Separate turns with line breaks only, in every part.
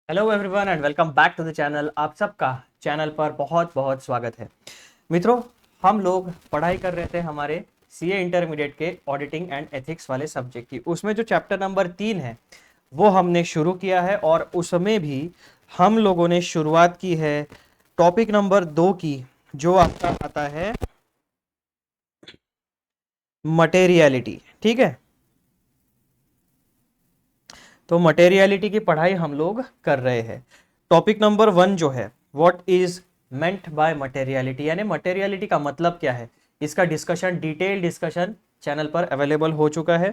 Hello everyone and welcome back to the channel. आप सबका channel पर बहुत बहुत स्वागत है। मित्रों, हम लोग पढ़ाई कर रहे थे हमारे सीए इंटरमीडिएट के ऑडिटिंग एंड एथिक्स वाले सब्जेक्ट की। उसमें जो चैप्टर नंबर 3 है वो हमने शुरू किया है और उसमें भी हम लोगों ने शुरुआत की है टॉपिक नंबर 2 की, जो आपका आता है मटेरियलिटी। ठीक है, तो मटेरियलिटी की पढ़ाई हम लोग कर रहे हैं। टॉपिक नंबर 1 जो है what is meant by materiality, यानी मटेरियलिटी का मतलब क्या है, इसका डिस्कशन, डिटेल डिस्कशन चैनल पर अवेलेबल हो चुका है।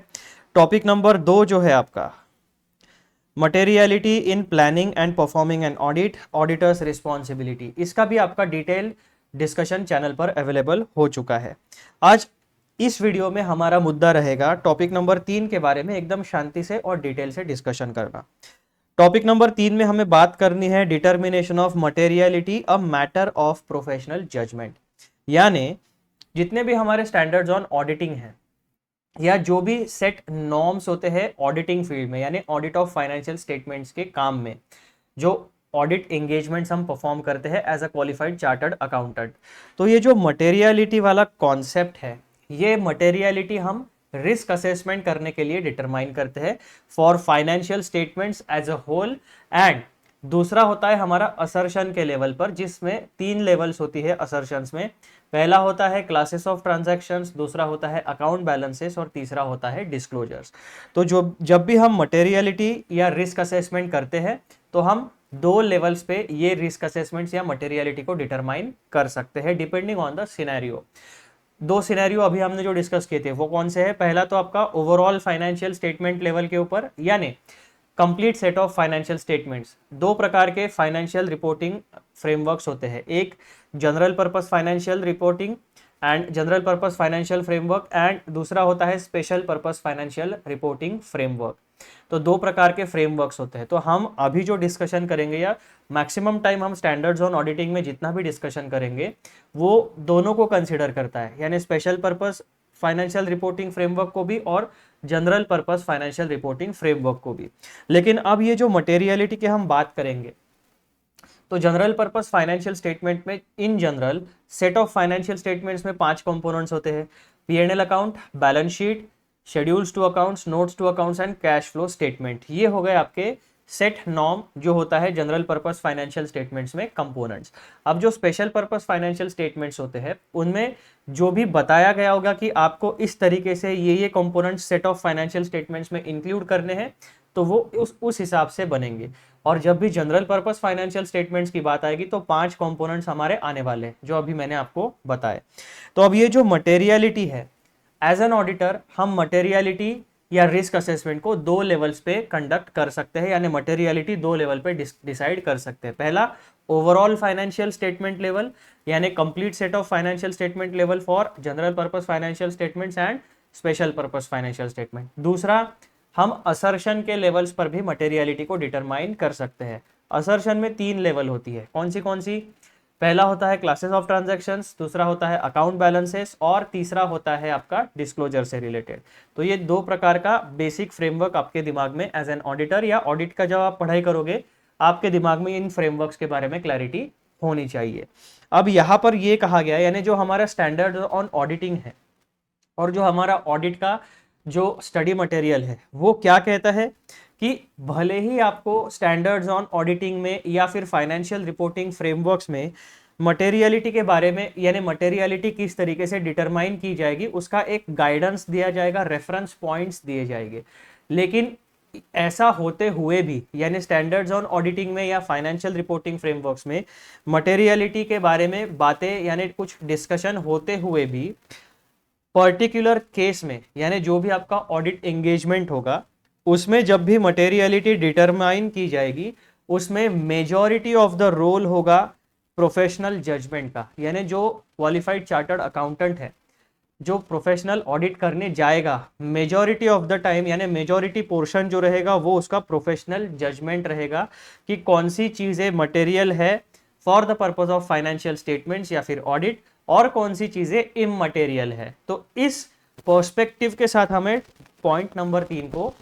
टॉपिक नंबर 2 जो है आपका materiality in planning and performing an audit, auditors responsibility, इसका भी आपका डिटेल डिस्कशन चैनल पर अवेलेबल हो चुका है। आज इस वीडियो में हमारा मुद्दा रहेगा टॉपिक नंबर 3 के बारे में एकदम शांति से और डिटेल से डिस्कशन करना। टॉपिक नंबर 3 में हमें बात करनी है determination of materiality a matter of professional judgement, यानी जितने भी हमारे स्टैंडर्ड्स ऑन ऑडिटिंग है या जो भी सेट नॉर्म्स होते हैं ऑडिटिंग फील्ड में, यानी ऑडिट ऑफ फाइनेंशियल स्टेटमेंट्स के काम में, जो ऑडिट एंगेजमेंट्स हम परफॉर्म करते हैं as a qualified chartered accountant, तो ये जो मटेरियलिटी वाला कॉन्सेप्ट है, ये मटेरियलिटी हम रिस्क असेसमेंट करने के लिए डिटरमाइन करते हैं for financial statements as a whole. And दूसरा होता है हमारा असर्शन के लेवल पर, जिसमें 3 लेवल्स होती है असर्शंस में। पहला होता है क्लासेस ऑफ ट्रांजैक्शंस, दूसरा होता है अकाउंट बैलेंसेस और तीसरा होता है डिस्क्लोजर्स। तो जो जब भी हम मटेरियलिटी या रिस्क असेसमेंट करते हैं तो हम 2 लेवल्स पे ये रिस्क असेसमेंट्स या मटेरियलिटी को डिटरमाइन कर सकते हैं depending on the scenario. 2 scenario अभी हमने जो डिस्कस किए थे वो कौन से हैं? पहला तो आपका ओवरऑल फाइनेंशियल स्टेटमेंट लेवल के ऊपर, यानी complete set of financial statements. 2 प्रकार के फाइनेंशियल रिपोर्टिंग फ्रेमवर्क्स होते हैं, एक general purpose financial reporting and general purpose financial framework, and दूसरा होता है special purpose financial reporting framework. तो 2 प्रकार के फ्रेमवर्क्स होते हैं। तो हम अभी जो डिस्कशन करेंगे या मैक्सिमम टाइम हम स्टैंडर्ड्स ऑन ऑडिटिंग में जितना भी डिस्कशन करेंगे वो दोनों को कंसिडर करता है, यानी special purpose financial reporting framework को भी और general purpose financial reporting framework को भी। लेकिन अब ये जो मटेरियलिटी की हम बात करेंगे, तो जनरल पर्पस फाइनेंशियल स्टेटमेंट में in general set of financial statements में 5 कंपोनेंट्स होते हैं: PNL account, balance sheet, schedules to accounts, notes to accounts and cash flow statement. ये हो गए आपके सेट नॉर्म जो होता है जनरल पर्पस फाइनेंशियल स्टेटमेंट्स में कंपोनेंट्स। अब जो स्पेशल पर्पस फाइनेंशियल स्टेटमेंट्स होते हैं उनमें जो भी बताया गया होगा कि आपको इस तरीके से ये components set of financial statements में इंक्लूड करने हैं, तो वो उस हिसाब से बनेंगे। और जब भी जनरल पर्पस फाइनेंशियल स्टेटमेंट्स की बात आएगी तो 5 कंपोनेंट्स हमारे आने वाले हैं जो अभी मैंने आपको बताए। तो अब ये जो मटेरियलिटी है, एज एन ऑडिटर हम मटेरियलिटी या रिस्क असेसमेंट को 2 लेवल्स पे कंडक्ट कर सकते हैं, यानी मटेरियलिटी 2 लेवल पे डिसाइड कर सकते हैं। पहला ओवरऑल फाइनेंशियल स्टेटमेंट लेवल, यानी complete set of financial statement level for general purpose financial statements and special purpose financial statement. दूसरा, हम असर्शन के लेवल्स पर भी मटेरियलिटी को डिटरमाइन कर सकते हैं। असर्शन में 3 लेवल होती है, कौन सी? पहला होता है क्लासेस ऑफ ट्रांजैक्शंस, दूसरा होता है अकाउंट बैलेंसेस और तीसरा होता है आपका डिस्क्लोजर से रिलेटेड। तो ये 2 प्रकार का बेसिक फ्रेमवर्क आपके दिमाग में एज एन ऑडिटर या ऑडिट का जब आप पढ़ाई करोगे आपके दिमाग में इन फ्रेमवर्क्स के बारे में क्लैरिटी होनी चाहिए। अब यहाँ पर ये कहा गया, यानी जो हमारा स्टैंडर्ड ऑन ऑडिटिंग है और जो हमारा ऑडिट का जो स्टडी मटेरियल है वो क्या कहता है कि भले ही आपको स्टैंडर्ड्स ऑन ऑडिटिंग में या फिर फाइनेंशियल रिपोर्टिंग फ्रेमवर्क्स में मटेरियलिटी के बारे में, यानी मटेरियलिटी किस तरीके से डिटरमाइन की जाएगी उसका एक गाइडेंस दिया जाएगा, रेफरेंस पॉइंट्स दिए जाएंगे। लेकिन ऐसा होते हुए भी, यानी स्टैंडर्ड्स ऑन ऑडिटिंग में या फाइनेंशियल रिपोर्टिंग फ्रेमवर्क्स में मटेरियलिटी के बारे में बातें यानी कुछ डिस्कशन होते हुए भी पर्टिकुलर केस में, यानी जो भी आपका ऑडिट एंगेजमेंट होगा उसमें जब भी मटेरियलिटी डिटरमाइन की जाएगी उसमें मेजॉरिटी ऑफ द रोल होगा प्रोफेशनल जजमेंट का, यानी जो क्वालिफाइड चार्टर्ड अकाउंटेंट है जो प्रोफेशनल ऑडिट करने जाएगा, मेजॉरिटी ऑफ द टाइम यानी मेजॉरिटी पोर्शन जो रहेगा वो उसका प्रोफेशनल जजमेंट रहेगा कि कौन सी चीज़ें मटेरियल है for the purpose of financial statements या फिर ऑडिट और कौन सी चीज़ें इममटेरियल है। तो इस पर्सपेक्टिव के साथ हमें पॉइंट नंबर 3 को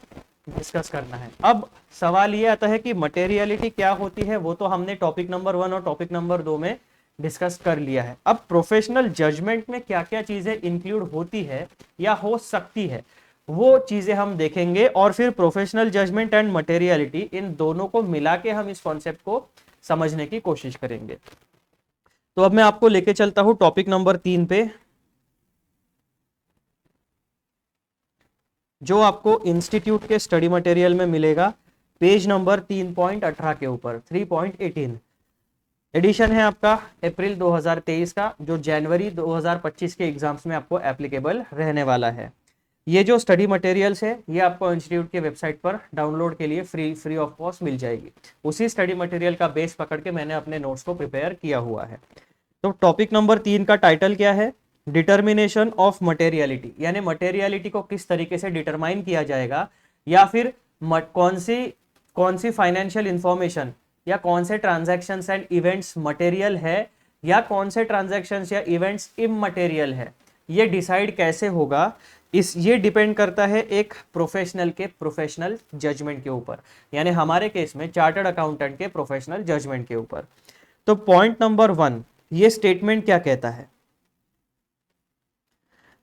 डिस्कस करना है। अब सवाल ये आता है कि मटेरियलिटी क्या होती है, वो तो हमने टॉपिक नंबर 1 और टॉपिक नंबर 2 में डिस्कस कर लिया है। अब प्रोफेशनल जजमेंट में क्या क्या चीजें इंक्लूड होती है या हो सकती है, वो चीजें हम देखेंगे, और फिर प्रोफेशनल जजमेंट एंड मटेरियलिटी इन दोनों को मिला के हम इस कॉन्सेप्ट को समझने की कोशिश करेंगे। तो अब मैं आपको लेके चलता हूं टॉपिक नंबर 3 पे, जो आपको इंस्टीट्यूट के स्टडी मटेरियल में मिलेगा, पेज नंबर 3.18 के ऊपर 3.18 एडिशन है आपका अप्रैल 2023 का, जो जनवरी 2025 के एग्जाम्स में आपको एप्लीकेबल रहने वाला है। ये जो स्टडी मटेरियल्स है ये आपको इंस्टीट्यूट के वेबसाइट पर डाउनलोड के लिए फ्री ऑफ कॉस्ट मिल जाएगी। उसी स्टडी मटेरियल का बेस पकड़ के मैंने अपने नोट्स को प्रिपेयर किया हुआ है। तो टॉपिक नंबर 3 का टाइटल क्या है? डिटर्मिनेशन ऑफ मटेरियलिटी, यानी मटेरियलिटी को किस तरीके से डिटरमाइन किया जाएगा, या फिर कौन सी फाइनेंशियल इंफॉर्मेशन या कौन से ट्रांजैक्शंस एंड इवेंट्स मटेरियल है या कौन से ट्रांजैक्शंस या इवेंट्स इममटेरियल है, ये डिसाइड कैसे होगा, ये डिपेंड करता है एक प्रोफेशनल के प्रोफेशनल जजमेंट के ऊपर, यानी हमारे केस में चार्टर्ड अकाउंटेंट के प्रोफेशनल जजमेंट के ऊपर। तो पॉइंट नंबर 1, ये स्टेटमेंट क्या कहता है?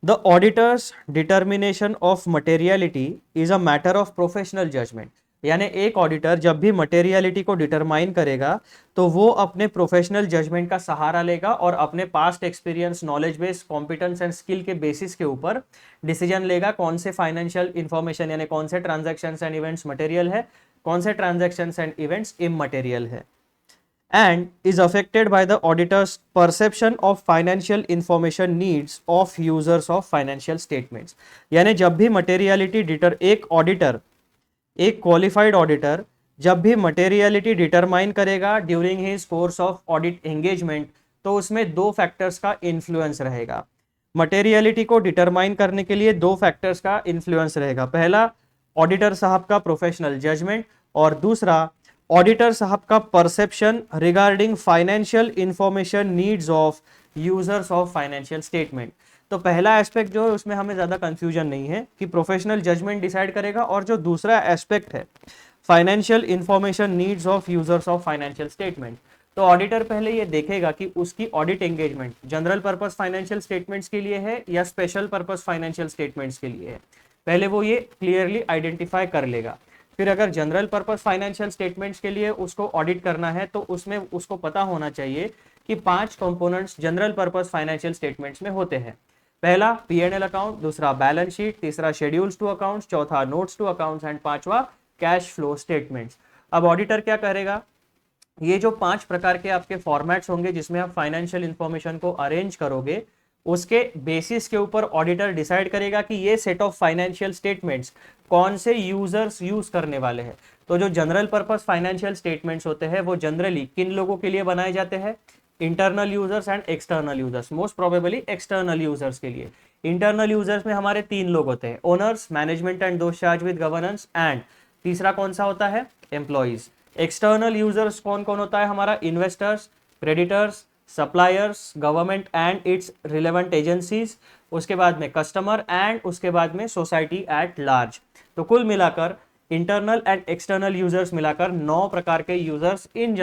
The auditors determination of materiality is a matter of professional judgement, यानी एक ऑडिटर जब भी मटेरियलिटी को डिटरमाइन करेगा तो वो अपने प्रोफेशनल जजमेंट का सहारा लेगा और अपने past experience, knowledge base, competence and skill के बेसिस के ऊपर डिसीजन लेगा कौन से फाइनेंशियल इंफॉर्मेशन यानी कौन से ट्रांजैक्शंस एंड इवेंट्स मटेरियल है, कौन से ट्रांजैक्शंस एंड इवेंट्स इममटेरियल है, and is affected by the auditor's perception of financial information needs of users of financial statements। यानी जब भी मटेरियलिटी एक क्वालिफाइड ऑडिटर जब भी मटेरियलिटी डिटरमाइन करेगा during his course of audit engagement, तो उसमें दो फैक्टर्स का इन्फ्लुएंस रहेगा। मटेरियलिटी को डिटरमाइन करने के लिए दो फैक्टर्स का इन्फ्लुएंस रहेगा, पहला ऑडिटर साहब का प्रोफेशनल जजमेंट और दूसरा ऑडिटर साहब का perception regarding financial information needs of users of financial statement. तो पहला एस्पेक्ट जो है उसमें हमें ज्यादा कंफ्यूजन नहीं है कि प्रोफेशनल जजमेंट डिसाइड करेगा, और जो दूसरा एस्पेक्ट है financial information needs of users of financial statement, तो ऑडिटर पहले ये देखेगा कि उसकी audit engagement general purpose financial statements के लिए है या स्पेशल पर्पस फाइनेंशियल स्टेटमेंट्स के लिए है। पहले वो ये क्लियरली आइडेंटिफाई कर लेगा। फिर अगर जनरल पर्पस फाइनेंशियल स्टेटमेंट्स के लिए उसको ऑडिट करना है तो उसमें उसको पता होना चाहिए कि 5 components general purpose financial statements में होते हैं। पहला P&L अकाउंट, दूसरा बैलेंस शीट, तीसरा शेड्यूल्स टू अकाउंट्स, चौथा नोट्स टू अकाउंट्स एंड पांचवा कैश फ्लो स्टेटमेंट्स। अब ऑडिटर क्या करेगा, ये जो 5 प्रकार के आपके फॉर्मेट्स होंगे जिसमें आप फाइनेंशियल इंफॉर्मेशन को अरेंज करोगे, उसके बेसिस के ऊपर ऑडिटर डिसाइड करेगा कि ये सेट ऑफ फाइनेंशियल स्टेटमेंट्स कौन से यूजर्स यूज करने वाले हैं। तो जो जनरल पर्पस फाइनेंशियल स्टेटमेंट्स होते हैं वो जनरली किन लोगों के लिए बनाए जाते हैं? Internal users and external users, most probably external users के लिए। इंटरनल यूजर्स में हमारे 3 लोग होते हैं, owners, management and those charge with governance, and तीसरा कौन सा होता है? एम्प्लॉइज। एक्सटर्नल यूजर्स कौन कौन होता है हमारा? Investors, creditors, suppliers, government and it's relevant agencies, उसके बाद में कस्टमर एंड उसके बाद में सोसाइटी एट लार्ज। तो कुल मिलाकर इंटरनल एंड एक्सटर्नल यूजर्स मिलाकर 9 प्रकार के users in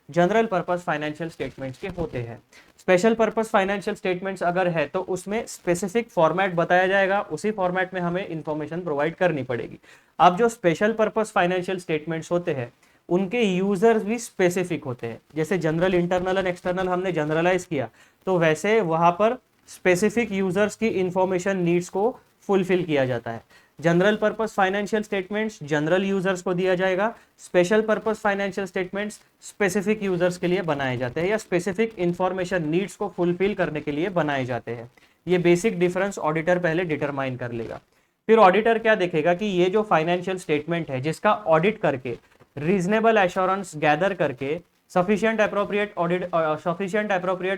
general purpose financial statements के होते हैं। स्पेशल पर्पस फाइनेंशियल स्टेटमेंट्स अगर है तो उसमें स्पेसिफिक फॉर्मेट बताया जाएगा, उसी फॉर्मेट में हमें इंफॉर्मेशन प्रोवाइड करनी पड़ेगी। अब जो स्पेशल पर्पस फाइनेंशियल स्टेटमेंट्स होते हैं उनके यूजर्स भी स्पेसिफिक होते हैं। जैसे जनरल, इंटरनल एंड एक्सटर्नल हमने जनरलाइज किया, तो वैसे वहां पर स्पेसिफिक यूजर्स की इंफॉर्मेशन नीड्स को फुलफिल किया जाता है। General purpose financial statements general users को दिया जाएगा, special purpose financial statements specific users के लिए बनाए जाते हैं या स्पेसिफिक इंफॉर्मेशन नीड्स को फुलफिल करने के लिए बनाए जाते हैं। ये बेसिक डिफरेंस ऑडिटर पहले डिटरमाइन कर लेगा। फिर ऑडिटर क्या देखेगा कि ये जो फाइनेंशियल स्टेटमेंट है जिसका ऑडिट करके रीजनेबल एश्योरेंस गैदर करके sufficient appropriate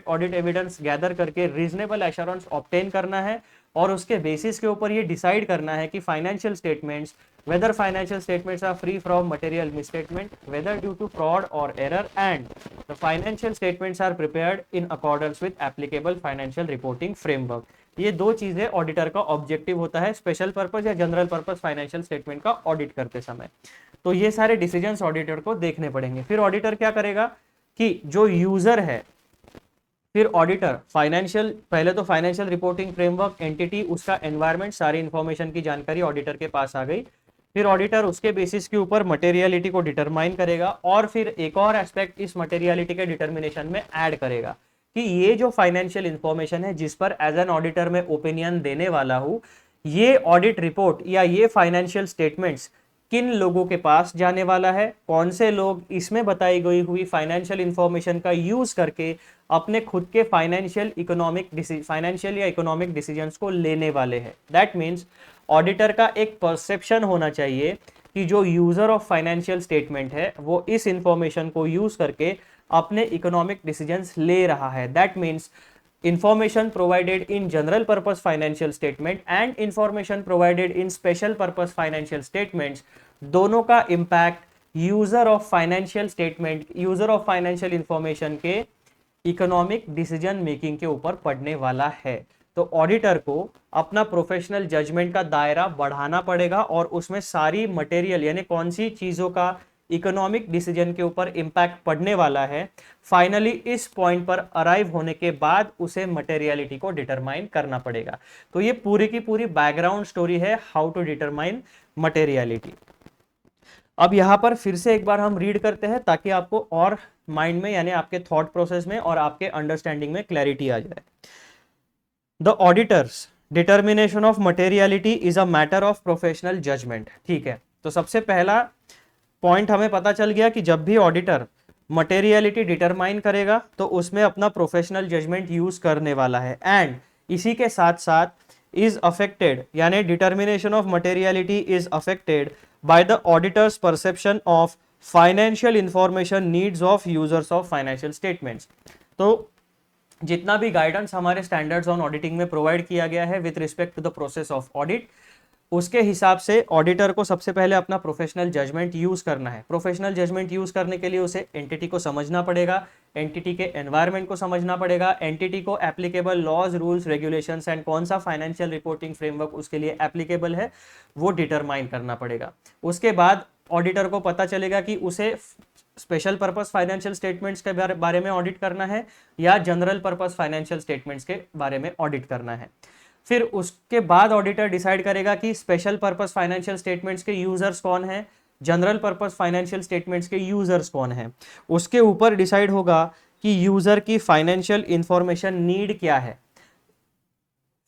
audit evidence gather करके रीजनेबल एश्योरेंस ऑब्टेन करना है, और उसके बेसिस के ऊपर ये डिसाइड करना है कि financial statements whether financial statements are free from material misstatement, whether due to fraud or error, and the financial statements are prepared in accordance with applicable financial reporting framework. ये दो चीजें auditor का objective होता है special purpose या general purpose financial statement का audit करते समय। तो ये सारे डिसीजंस ऑडिटर को देखने पड़ेंगे। फिर ऑडिटर क्या करेगा कि जो यूजर है, फिर ऑडिटर फाइनेंशियल, पहले तो फाइनेंशियल रिपोर्टिंग फ्रेमवर्क, एंटिटी, उसका एनवायरनमेंट, सारी इंफॉर्मेशन की जानकारी ऑडिटर के पास आ गई। फिर ऑडिटर उसके बेसिस के ऊपर मटेरियलिटी को डिटरमाइन करेगा और फिर एक और एस्पेक्ट इस मटेरियलिटी के डिटर्मिनेशन में ऐड करेगा कि ये जो फाइनेंशियल इंफॉर्मेशन है जिस पर एज एन ऑडिटर में ओपिनियन देने वाला हूं, ये ऑडिट रिपोर्ट या ये फाइनेंशियल स्टेटमेंट्स किन लोगों के पास जाने वाला है, कौन से लोग इसमें बताई गई हुई फाइनेंशियल इंफॉर्मेशन का यूज करके अपने खुद के फाइनेंशियल या इकोनॉमिक डिसीजंस को लेने वाले हैं। दैट मीन्स ऑडिटर का एक परसेप्शन होना चाहिए कि जो यूजर ऑफ फाइनेंशियल स्टेटमेंट है वो इस इंफॉर्मेशन को यूज करके अपने इकोनॉमिक डिसीजंस ले रहा है। That means information provided in general purpose financial statement and information provided in special purpose financial statements, दोनों का impact user of financial statement, user of financial information के इकोनॉमिक डिसीजन मेकिंग के ऊपर पड़ने वाला है। तो ऑडिटर को अपना प्रोफेशनल जजमेंट का दायरा बढ़ाना पड़ेगा और उसमें सारी मटेरियल यानी कौन सी चीजों का इकोनॉमिक डिसीजन के ऊपर इंपैक्ट पड़ने वाला है, फाइनली इस पॉइंट पर अराइव होने के बाद उसे मटेरियलिटी को डिटरमाइन करना पड़ेगा। तो ये पूरी की पूरी बैकग्राउंड स्टोरी है हाउ टू डिटरमाइन मटेरियलिटी। अब यहां पर फिर से एक बार हम रीड करते हैं ताकि आपको और माइंड में यानी आपके थॉट प्रोसेस में और आपके अंडरस्टैंडिंग में क्लैरिटी आ जाए। The auditors determination of materiality is a matter of professional judgement. ठीक है, तो सबसे पहला पॉइंट हमें पता चल गया कि जब भी ऑडिटर मटेरियलिटी डिटरमाइन करेगा तो उसमें अपना प्रोफेशनल जजमेंट यूज करने वाला है। एंड इसी के साथ साथ इज अफेक्टेड यानी determination of materiality is affected by the auditors perception of financial information needs of users of financial statements. तो जितना भी गाइडेंस हमारे स्टैंडर्ड्स ऑन ऑडिटिंग में प्रोवाइड किया गया है with respect to the process of audit, उसके हिसाब से ऑडिटर को सबसे पहले अपना प्रोफेशनल जजमेंट यूज करना है। प्रोफेशनल जजमेंट यूज करने के लिए उसे एंटिटी को समझना पड़ेगा, एंटिटी के एनवायरनमेंट को समझना पड़ेगा, एंटिटी को applicable laws, rules, regulations and कौन सा फाइनेंशियल रिपोर्टिंग फ्रेमवर्क उसके लिए एप्लीकेबल है वो डिटरमाइन करना पड़ेगा। उसके बाद ऑडिटर को पता चलेगा कि उसे स्पेशल पर्पस फाइनेंशियल स्टेटमेंट्स के बारे में ऑडिट करना है या जनरल पर्पस फाइनेंशियल स्टेटमेंट्स के बारे में ऑडिट करना है। फिर उसके बाद ऑडिटर डिसाइड करेगा कि स्पेशल पर्पस फाइनेंशियल स्टेटमेंट्स के यूजर्स कौन हैं, जनरल पर्पस फाइनेंशियल स्टेटमेंट्स के यूजर्स कौन हैं। उसके ऊपर डिसाइड होगा कि यूजर की फाइनेंशियल इंफॉर्मेशन नीड क्या है।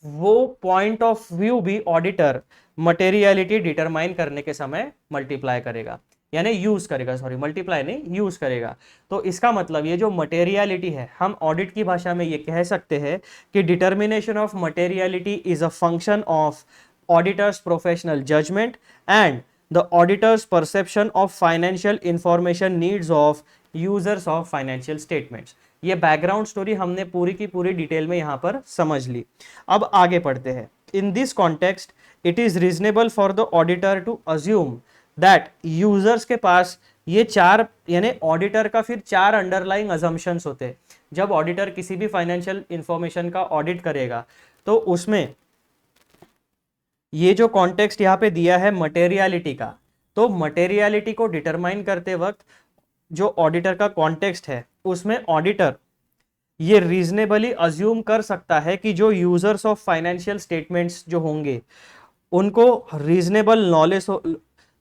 वो पॉइंट ऑफ व्यू भी ऑडिटर मटेरियलिटी डिटरमाइन करने के समय मल्टीप्लाई करेगा, यानी यूज करेगा, सॉरी मल्टीप्लाई नहीं, यूज करेगा। तो इसका मतलब ये जो मटेरियलिटी है, हम ऑडिट की भाषा में ये कह सकते हैं कि determination of materiality is a function of auditors professional judgement and the auditors perception of financial information needs of users of financial statements. ये बैकग्राउंड स्टोरी हमने पूरी की पूरी डिटेल में यहाँ पर समझ ली। अब आगे पढ़ते हैं। In this context it is reasonable for the auditor to assume that users के पास ये चार, यानी ऑडिटर का फिर चार अंडरलाइंग अजम्पशंस होते हैं। जब ऑडिटर किसी भी फाइनेंशियल इंफॉर्मेशन का ऑडिट करेगा तो उसमें ये जो कॉन्टेक्स्ट यहाँ पे दिया है मटेरियलिटी का, तो मटेरियलिटी को डिटरमाइन करते वक्त जो ऑडिटर का कॉन्टेक्स्ट है उसमें ऑडिटर ये रीजनेबली अज्यूम कर सकता है कि जो यूजर्स ऑफ फाइनेंशियल स्टेटमेंट्स जो होंगे उनको reasonable knowledge,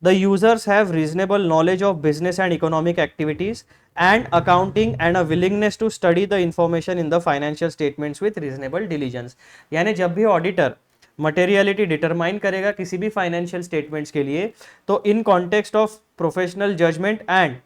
the users have reasonable knowledge of business and economic activities and accounting and a willingness to study the information in the financial statements with reasonable diligence। यानी जब भी auditor materiality determine करेगा किसी भी financial statements के लिए, तो in context of professional judgement and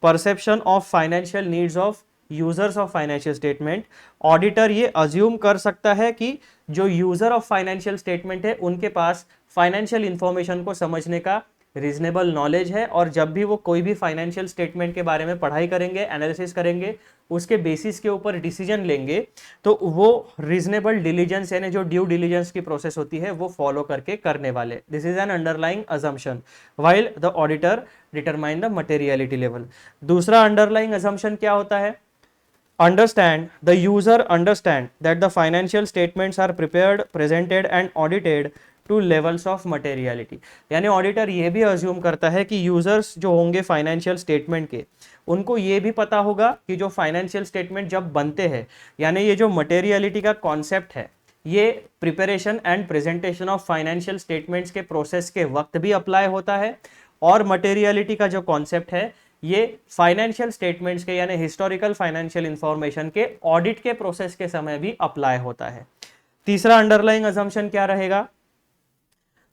perception of financial needs of users of financial statement, auditor ये अज्यूम कर सकता है कि जो यूजर ऑफ फाइनेंशियल स्टेटमेंट है उनके पास फाइनेंशियल इंफॉर्मेशन को समझने का रीजनेबल नॉलेज है, और जब भी वो कोई भी फाइनेंशियल स्टेटमेंट के बारे में पढ़ाई करेंगे, एनालिसिस करेंगे, उसके बेसिस के ऊपर डिसीजन लेंगे, तो वो रीजनेबल डिलीजेंस यानी जो ड्यू डिलीजेंस की प्रोसेस होती है वो फॉलो करके करने वाले। This is an underlying assumption while the auditor determine the materiality level. दूसरा अंडरलाइंग अजम्पशन क्या होता है? Understand, the user understand that the financial statements are prepared, presented and audited to levels of materiality। यानी auditor ये भी assume करता है कि यूजर्स जो होंगे फाइनेंशियल स्टेटमेंट के, उनको ये भी पता होगा कि जो फाइनेंशियल स्टेटमेंट जब बनते हैं, यानी ये जो मटेरियलिटी का कॉन्सेप्ट है, ये preparation and presentation of financial statements के प्रोसेस के वक्त भी अप्लाई होता है, और मटेरियलिटी का जो कॉन्सेप्ट है ये फाइनेंशियल स्टेटमेंट्स के यानी हिस्टोरिकल फाइनेंशियल इंफॉर्मेशन के ऑडिट के प्रोसेस के समय भी अप्लाई होता है। तीसरा अंडरलाइंग अजम्पशन क्या रहेगा?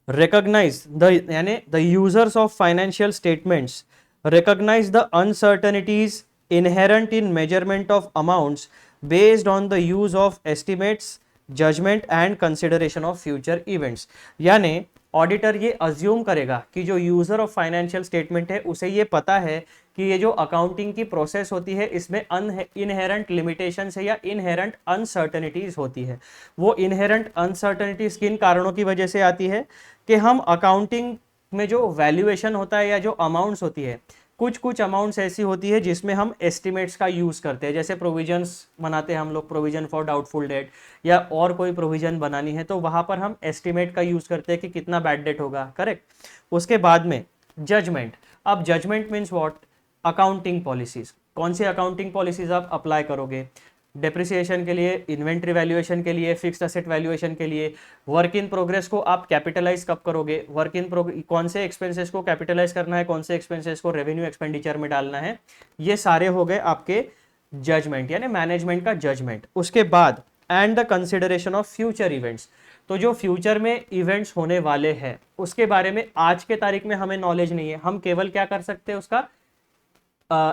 रिकॉग्नाइज द यानी the users of financial statements recognise the uncertainties inherent in measurement of amounts based on the use of estimates, judgement and consideration of future events. यानी ऑडिटर ये assume करेगा कि जो user of financial statement है उसे ये पता है कि ये जो अकाउंटिंग की प्रोसेस होती है इसमें इनहेरेंट लिमिटेशंस है या इनहेरेंट अनसर्टेनिटीज होती है। वो इनहेरेंट अनसर्टेनिटीज किन कारणों की वजह से आती है कि हम अकाउंटिंग में जो वैल्यूएशन होता है या जो अमाउंट्स होती है, कुछ कुछ अमाउंट्स ऐसी होती है जिसमें हम एस्टिमेट्स का यूज़ करते हैं। जैसे प्रोविजंस बनाते हैं हम लोग, प्रोविजन फॉर डाउटफुल डेट या और कोई प्रोविजन बनानी है तो वहाँ पर हम एस्टिमेट का यूज़ करते हैं कि कितना बैड डेट होगा, करेक्ट। उसके बाद में जजमेंट। अब judgement means what? Accounting policies. कौन सी अकाउंटिंग पॉलिसीज आप अप्लाई करोगे? डेप्रिसिएशन के लिए, इन्वेंट्री वैल्यूएशन के लिए, फिक्स्ड असेट वैल्यूएशन के लिए। वर्क इन प्रोग्रेस को आप कैपिटलाइज कब करोगे? वर्क इन कौन से एक्सपेंसेस को कैपिटलाइज करना है, कौन से एक्सपेंसेस को रेवेन्यू एक्सपेंडिचर में डालना है, ये सारे हो गए आपके जजमेंट यानी मैनेजमेंट का जजमेंट। उसके बाद and the consideration of future events. तो जो फ्यूचर में इवेंट्स होने वाले हैं उसके बारे में आज के तारीख में हमें नॉलेज नहीं है, हम केवल क्या कर सकते हैं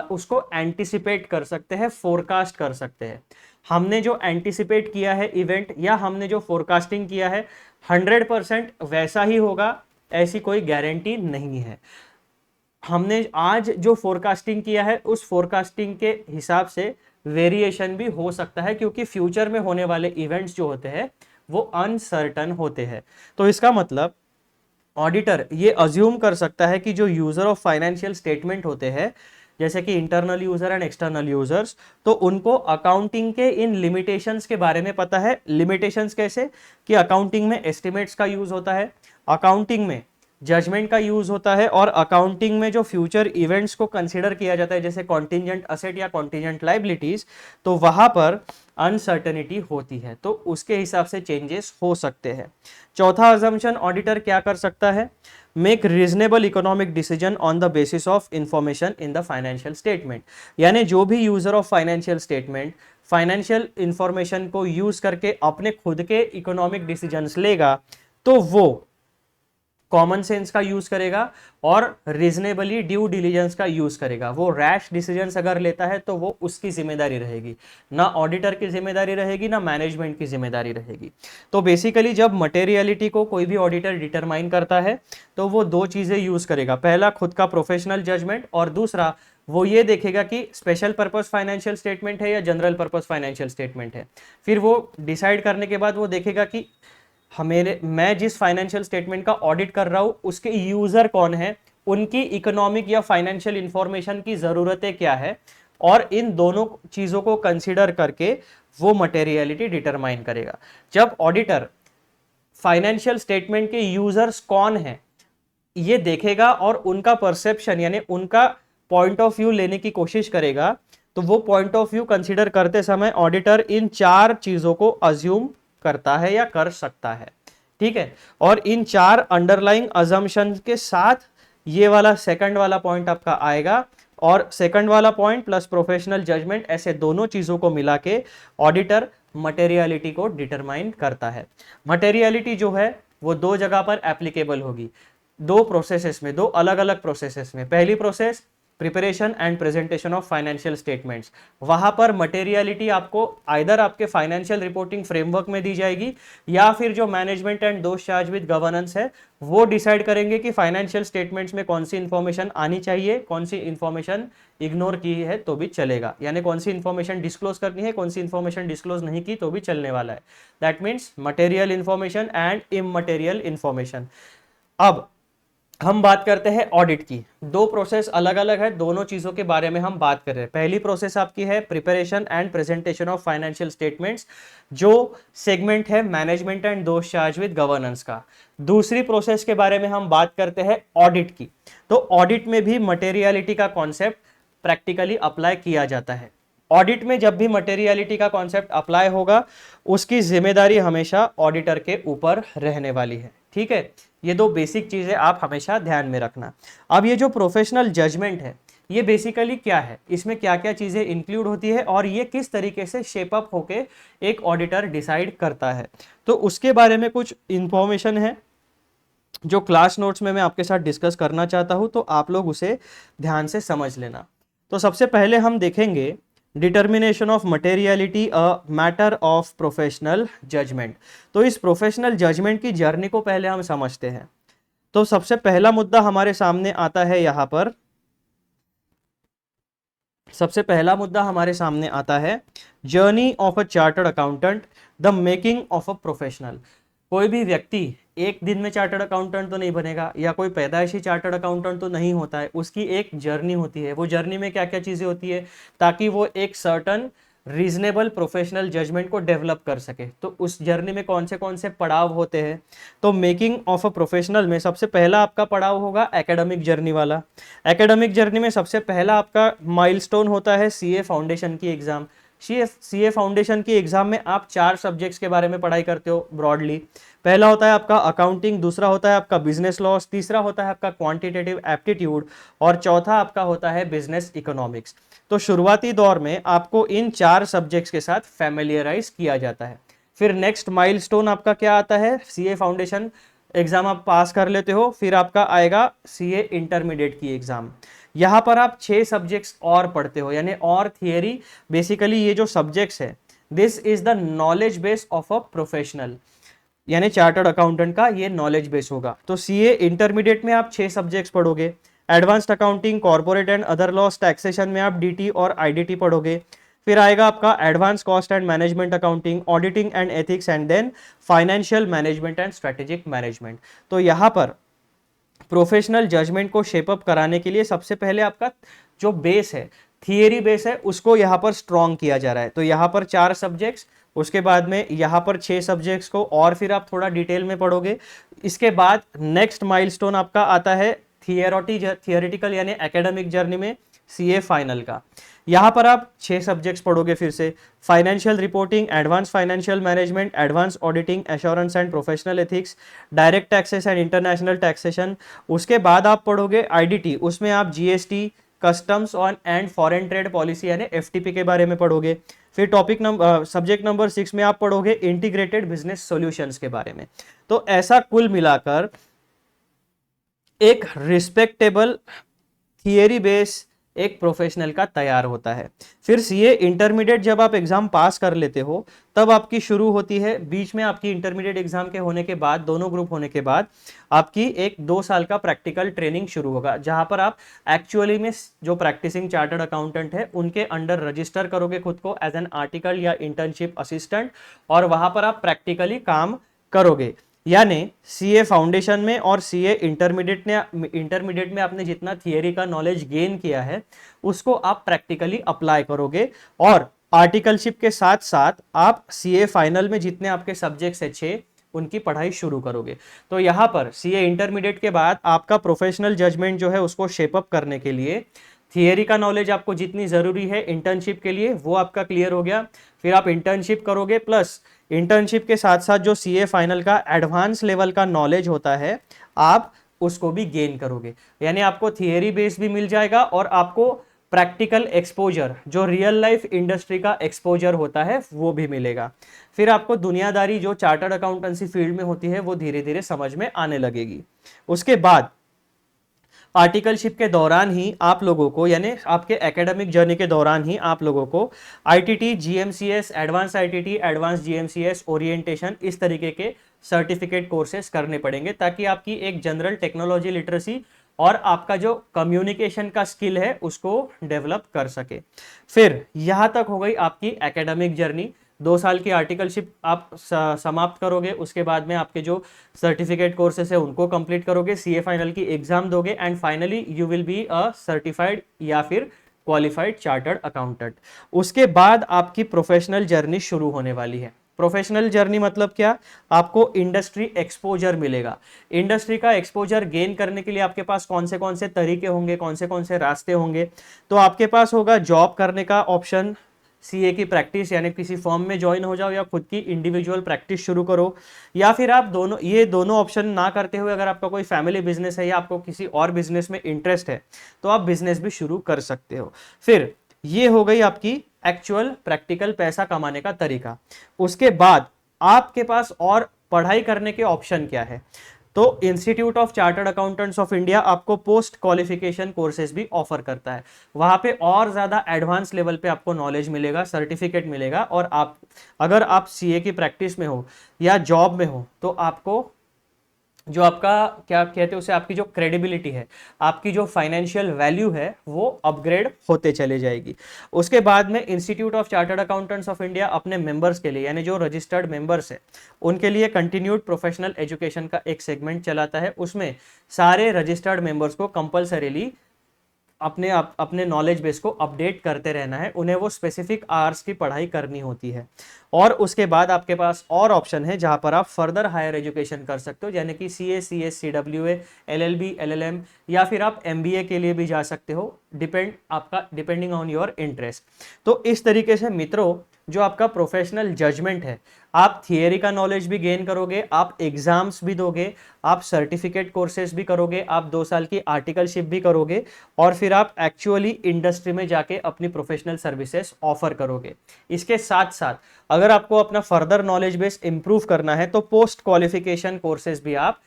उसको एंटिसिपेट कर सकते हैं, फोरकास्ट कर सकते हैं। हमने जो एंटिसिपेट किया है इवेंट या हमने जो फोरकास्टिंग किया है 100% वैसा ही होगा, ऐसी कोई गारंटी नहीं है। हमने आज जो फोरकास्टिंग किया है उस फोरकास्टिंग के हिसाब से वेरिएशन भी हो सकता है, क्योंकि फ्यूचर में होने वाले इवेंट्स जो होते हैं वो अनसर्टन होते हैं। तो इसका मतलब ऑडिटर ये अज्यूम कर सकता है कि जो यूजर ऑफ फाइनेंशियल स्टेटमेंट होते हैं, जैसे कि internal user and external users, तो उनको अकाउंटिंग के इन लिमिटेशंस के बारे में पता है। लिमिटेशंस कैसे? कि अकाउंटिंग में एस्टिमेट्स का यूज होता है, अकाउंटिंग में जजमेंट का यूज होता है, और अकाउंटिंग में जो फ्यूचर इवेंट्स को कंसीडर किया जाता है जैसे कॉन्टिजेंट असेट या कॉन्टिजेंट लाइबिलिटीज, तो वहां पर अनसर्टेनिटी होती है, तो उसके हिसाब से चेंजेस हो सकते हैं। चौथा अजम्पशन ऑडिटर क्या कर सकता है? Make reasonable economic decision on the basis of information in the financial statement. यानी जो भी user of financial statement financial information को यूज करके अपने खुद के इकोनॉमिक डिसीजंस लेगा तो वो कॉमन सेंस का यूज करेगा और रीजनेबली ड्यू डिलीजेंस का यूज करेगा। वो रैश डिसीजंस अगर लेता है तो वो उसकी जिम्मेदारी रहेगी, ना ऑडिटर की जिम्मेदारी रहेगी, ना मैनेजमेंट की जिम्मेदारी रहेगी। तो बेसिकली जब मटेरियलिटी को कोई भी ऑडिटर डिटरमाइन करता है तो वो दो चीजें यूज करेगा, पहला खुद का प्रोफेशनल जजमेंट और दूसरा वो ये देखेगा कि स्पेशल पर्पस फाइनेंशियल स्टेटमेंट है या जनरल पर्पस फाइनेंशियल स्टेटमेंट है। फिर वो डिसाइड करने के बाद वो देखेगा कि मैं जिस फाइनेंशियल स्टेटमेंट का ऑडिट कर रहा हूं उसके यूजर कौन है, उनकी इकोनॉमिक या फाइनेंशियल इंफॉर्मेशन की जरूरतें क्या है, और इन दोनों चीजों को कंसीडर करके वो मटेरियलिटी डिटरमाइन करेगा। जब ऑडिटर फाइनेंशियल स्टेटमेंट के यूजर्स कौन है ये देखेगा और उनका परसेप्शन यानी उनका पॉइंट ऑफ व्यू लेने की कोशिश करेगा, तो वो पॉइंट ऑफ व्यू कंसीडर करते समय ऑडिटर इन चार चीजों को अज्यूम करता है या कर सकता है, ठीक है। और इन चार अंडरलाइंग अजम्पशन के साथ ये वाला सेकंड वाला पॉइंट आपका आएगा, और सेकंड वाला पॉइंट प्लस प्रोफेशनल जजमेंट, ऐसे दोनों चीजों को मिला के ऑडिटर मटेरियलिटी को डिटरमाइन करता है। मटेरियलिटी जो है वो दो जगह पर एप्लीकेबल होगी, दो प्रोसेसेस में, दो अलग अलग प्रोसेसेस में। पहली process preparation and presentation of financial statements. वहां पर मटेरियलिटी आपको आइदर आपके फाइनेंशियल रिपोर्टिंग फ्रेमवर्क में दी जाएगी या फिर जो मैनेजमेंट एंड दोस्त चार्ज विद गवर्नेंस है वो डिसाइड करेंगे कि फाइनेंशियल स्टेटमेंट्स में कौन सी इंफॉर्मेशन आनी चाहिए, कौन सी इंफॉर्मेशन इग्नोर की है तो भी चलेगा, यानी कौन सी इंफॉर्मेशन डिस्क्लोज करनी है, कौन सी इंफॉर्मेशन डिस्क्लोज नहीं की तो भी चलने वाला है। That means material information and immaterial information. अब हम बात करते हैं ऑडिट की। दो प्रोसेस अलग अलग है, दोनों चीजों के बारे में हम बात कर रहे हैं। पहली प्रोसेस आपकी है preparation and presentation of financial statements, जो सेगमेंट है मैनेजमेंट एंड दोस्त चार्ज विद गवर्नेंस का। दूसरी प्रोसेस के बारे में हम बात करते हैं ऑडिट की। तो ऑडिट में भी मटेरियलिटी का कॉन्सेप्ट प्रैक्टिकली अप्लाई किया जाता है। ऑडिट में जब भी मटेरियलिटी का कॉन्सेप्ट अप्लाई होगा उसकी जिम्मेदारी हमेशा ऑडिटर के ऊपर रहने वाली है। ठीक है, ये दो बेसिक चीजें आप हमेशा ध्यान में रखना। अब ये जो प्रोफेशनल जजमेंट है ये बेसिकली क्या है, इसमें क्या क्या चीजें इंक्लूड होती है और ये किस तरीके से शेप अप होके एक ऑडिटर डिसाइड करता है, तो उसके बारे में कुछ इंफॉर्मेशन है जो क्लास नोट्स में मैं आपके साथ डिस्कस करना चाहता हूं, तो आप लोग उसे ध्यान से समझ लेना। तो सबसे पहले हम देखेंगे determination of materiality a matter of professional judgement. तो इस प्रोफेशनल जजमेंट की जर्नी को पहले हम समझते हैं। तो सबसे पहला मुद्दा हमारे सामने आता है यहां पर, सबसे पहला मुद्दा हमारे सामने आता है journey of a chartered accountant, the making of a professional. कोई भी व्यक्ति एक दिन में चार्टर्ड अकाउंटेंट तो नहीं बनेगा, या कोई पैदाइशी चार्टर्ड अकाउंटेंट तो नहीं होता है, उसकी एक जर्नी होती है। वो जर्नी में क्या क्या चीजें होती है ताकि वो एक सर्टन रीजनेबल प्रोफेशनल जजमेंट को डेवलप कर सके। तो उस जर्नी में कौन से पड़ाव होते हैं, तो मेकिंग ऑफ अ प्रोफेशनल में सबसे पहला आपका पड़ाव होगा एकेडमिक जर्नी वाला। एकेडमिक जर्नी में सबसे पहला आपका माइलस्टोन होता है सीए फाउंडेशन की एग्जाम। सीए फाउंडेशन की एग्जाम में आप 4 सब्जेक्ट्स के बारे में पढ़ाई करते हो ब्रॉडली। पहला होता है आपका अकाउंटिंग, दूसरा होता है आपका बिजनेस लॉस, तीसरा होता है आपका क्वांटिटेटिव एप्टीट्यूड और चौथा आपका होता है बिजनेस इकोनॉमिक्स। तो शुरुआती दौर में आपको इन 4 सब्जेक्ट्स के साथ फैमिलियराइज किया जाता है। फिर नेक्स्ट माइलस्टोन आपका क्या आता है, सीए फाउंडेशन एग्जाम आप पास कर लेते हो, फिर आपका आएगा सीए इंटरमीडिएट की एग्जाम। यहाँ पर आप 6 सब्जेक्ट्स और पढ़ते हो, यानी और थियरी। बेसिकली ये जो सब्जेक्ट्स है this is the knowledge base of a professional, यानी चार्टर्ड अकाउंटेंट का ये नॉलेज बेस होगा। तो सीए इंटरमीडिएट में आप 6 सब्जेक्ट्स पढ़ोगे। Advanced accounting, corporate and other laws, taxation में आप डीटी और आईडीटी पढ़ोगे। फिर आएगा आपका advance cost and management accounting, auditing and ethics and then financial management and strategic management. तो यहाँ पर प्रोफेशनल जजमेंट को शेपअप कराने के लिए सबसे पहले आपका जो बेस है, थियरी बेस है, उसको यहाँ पर स्ट्रॉन्ग किया जा रहा है। तो यहाँ पर 4 सब्जेक्ट्स, उसके बाद में यहाँ पर 6 सब्जेक्ट्स को और फिर आप थोड़ा डिटेल में पढ़ोगे। इसके बाद नेक्स्ट माइलस्टोन आपका आता है थियोरेटिकल यानी एकेडमिक जर्नी में सीए फाइनल का। यहाँ पर आप 6 सब्जेक्ट्स पढ़ोगे फिर से, financial reporting, advance financial management, advance auditing, assurance and professional ethics, direct taxes and international taxation. उसके बाद आप पढ़ोगे आईडीटी, उसमें आप GST, customs on and foreign trade policy यानी एफटीपी के बारे में पढ़ोगे। फिर सब्जेक्ट नंबर 6 में आप पढ़ोगे इंटीग्रेटेड बिजनेस सॉल्यूशंस के बारे में। तो ऐसा कुल मिलाकर एक रिस्पेक्टेबल थियरी बेस एक प्रोफेशनल का तैयार होता है। फिर सीए इंटरमीडिएट जब आप एग्जाम पास कर लेते हो तब आपकी शुरू होती है, बीच में आपकी इंटरमीडिएट एग्जाम के होने के बाद, दोनों ग्रुप होने के बाद आपकी एक 2 साल का प्रैक्टिकल ट्रेनिंग शुरू होगा, जहां पर आप एक्चुअली में जो प्रैक्टिसिंग चार्टर्ड अकाउंटेंट है उनके अंडर रजिस्टर करोगे खुद को एज एन आर्टिकल या इंटर्नशिप असिस्टेंट, और वहां पर आप प्रैक्टिकली काम करोगे। यानी सीए फाउंडेशन में और सीए इंटरमीडिएट में आपने जितना थियरी का नॉलेज गेन किया है उसको आप प्रैक्टिकली अप्लाई करोगे, और आर्टिकलशिप के साथ साथ आप सीए फाइनल में जितने आपके सब्जेक्ट्स है 6 उनकी पढ़ाई शुरू करोगे। तो यहाँ पर सीए इंटरमीडिएट के बाद आपका प्रोफेशनल जजमेंट जो है उसको शेपअप करने के लिए थियरी का नॉलेज आपको जितनी जरूरी है इंटर्नशिप के लिए वो आपका क्लियर हो गया। फिर आप इंटर्नशिप करोगे, प्लस इंटर्नशिप के साथ साथ जो सीए फाइनल का एडवांस लेवल का नॉलेज होता है आप उसको भी गेन करोगे, यानी आपको थियरी बेस भी मिल जाएगा और आपको प्रैक्टिकल एक्सपोजर जो रियल लाइफ इंडस्ट्री का एक्सपोजर होता है वो भी मिलेगा। फिर आपको दुनियादारी जो चार्टर्ड अकाउंटेंसी फील्ड में होती है वो धीरे धीरे समझ में आने लगेगी। उसके बाद आर्टिकलशिप के दौरान ही आप लोगों को, यानी आपके एकेडमिक जर्नी के दौरान ही आप लोगों को ITT, GMCS, advance ITT, advance GMCS, orientation, इस तरीके के सर्टिफिकेट कोर्सेज करने पड़ेंगे ताकि आपकी एक जनरल टेक्नोलॉजी लिटरेसी और आपका जो कम्युनिकेशन का स्किल है उसको डेवलप कर सके। फिर यहां तक हो गई आपकी एकेडमिक जर्नी। 2 साल की आर्टिकलशिप आप समाप्त करोगे, उसके बाद में आपके जो सर्टिफिकेट कोर्सेस है उनको कंप्लीट करोगे, सीए फाइनल की एग्जाम दोगे and finally you will be a certified या फिर क्वालिफाइड चार्टर्ड अकाउंटेंट। उसके बाद आपकी प्रोफेशनल जर्नी शुरू होने वाली है। प्रोफेशनल जर्नी मतलब क्या? आपको इंडस्ट्री एक्सपोजर मिलेगा। इंडस्ट्री का एक्सपोजर गेन करने के लिए आपके पास कौन से तरीके होंगे, कौन से रास्ते होंगे? तो आपके पास होगा जॉब करने का ऑप्शन, सीए की प्रैक्टिस, यानी किसी फर्म में ज्वाइन हो जाओ या खुद की इंडिविजुअल प्रैक्टिस शुरू करो, या फिर आप दोनों ऑप्शन ना करते हुए अगर आपका कोई फैमिली बिजनेस है या आपको किसी और बिजनेस में इंटरेस्ट है तो आप बिजनेस भी शुरू कर सकते हो। फिर ये हो गई आपकी एक्चुअल प्रैक्टिकल पैसा कमाने का तरीका। उसके बाद आपके पास और पढ़ाई करने के ऑप्शन क्या है? तो institute of chartered accountants of India आपको पोस्ट क्वालिफिकेशन कोर्सेज भी ऑफर करता है। वहां पे और ज्यादा एडवांस लेवल पे आपको नॉलेज मिलेगा, सर्टिफिकेट मिलेगा, और आप अगर आप सीए की प्रैक्टिस में हो या जॉब में हो तो आपको जो आपका क्या कहते हैं उसे, आपकी जो क्रेडिबिलिटी है, आपकी जो फाइनेंशियल वैल्यू है वो अपग्रेड होते चले जाएगी। उसके बाद में institute of chartered accountants of India अपने मेंबर्स के लिए, यानी जो रजिस्टर्ड मेंबर्स है उनके लिए कंटिन्यूड प्रोफेशनल एजुकेशन का एक सेगमेंट चलाता है। उसमें सारे रजिस्टर्ड मेंबर्स को कंपल्सरीली अपने नॉलेज बेस को अपडेट करते रहना है, उन्हें वो स्पेसिफिक आवर्स की पढ़ाई करनी होती है। और उसके बाद आपके पास और ऑप्शन है जहां पर आप फर्दर हायर एजुकेशन कर सकते हो, यानी कि CA, CS, CWA, LLB, LLM, या फिर आप एमबीए के लिए भी जा सकते हो, डिपेंडिंग ऑन योर इंटरेस्ट। तो इस तरीके से मित्रों जो आपका प्रोफेशनल जजमेंट है, आप थियरी का नॉलेज भी गेन करोगे, आप एग्जाम्स भी दोगे, आप सर्टिफिकेट कोर्सेज भी करोगे, आप 2 साल की आर्टिकलशिप भी करोगे, और फिर आप एक्चुअली इंडस्ट्री में जाके अपनी प्रोफेशनल सर्विसेज ऑफर करोगे। इसके साथ साथ अगर आपको अपना फर्दर नॉलेज बेस इंप्रूव करना है तो पोस्ट क्वालिफिकेशन कोर्सेज भी आप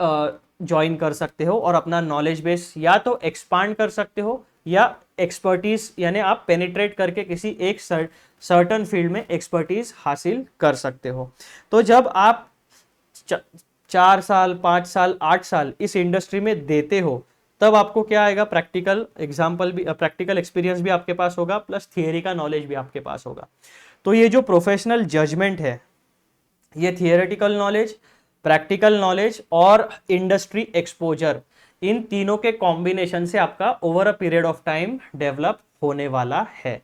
ज्वाइन कर सकते हो और अपना नॉलेज बेस या तो एक्सपांड कर सकते हो या एक्सपर्टीज, यानी आप पेनिट्रेट करके किसी एक सर्टन फील्ड में एक्सपर्टीज हासिल कर सकते हो। तो जब आप 4 साल, 5 साल, 8 साल इस इंडस्ट्री में देते हो तब आपको क्या आएगा? प्रैक्टिकल एग्जाम्पल भी, प्रैक्टिकल एक्सपीरियंस भी आपके पास होगा, प्लस थियरी का नॉलेज भी आपके पास होगा। तो ये जो प्रोफेशनल जजमेंट है, ये थियरेटिकल नॉलेज, प्रैक्टिकल नॉलेज और इंडस्ट्री एक्सपोजर, इन तीनों के कॉम्बिनेशन से आपका over a period of time develop होने वाला है।